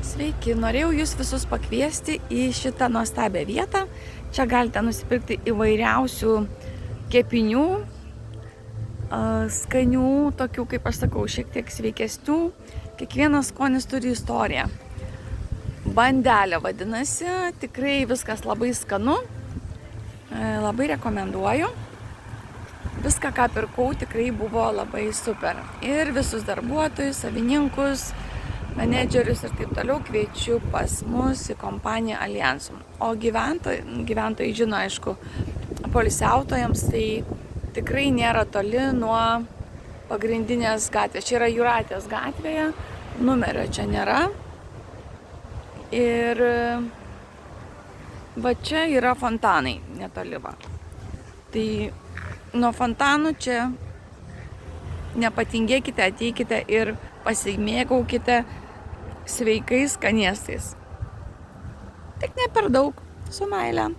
Sveiki, norėjau jūs visus pakviesti į šitą nuostabią vietą. Čia galite nusipirkti įvairiausių kepinių, skanių, tokių, kaip aš sakau, šiek tiek sveikesnių. Kiekvienas skonis turi istoriją. Bandelė vadinasi, tikrai viskas labai skanu, labai rekomenduoju. Viską, ką pirkau, tikrai buvo labai super. Ir visus darbuotojus, savininkus, menedžerius ir taip toliau kviečiu pas mus į kompaniją Alliansum. O gyventojai žino, aišku, poilsiautojams tai tikrai nėra toli nuo pagrindinės gatvės. Čia yra Jūratės gatvėje, numerio čia nėra. Ir va čia yra fontanai netoli va. Tai nuo fontanų čia nepatingėkite, ateikite ir pasimėgaukite sveikais skanėstais. Tik ne per daug, su meile.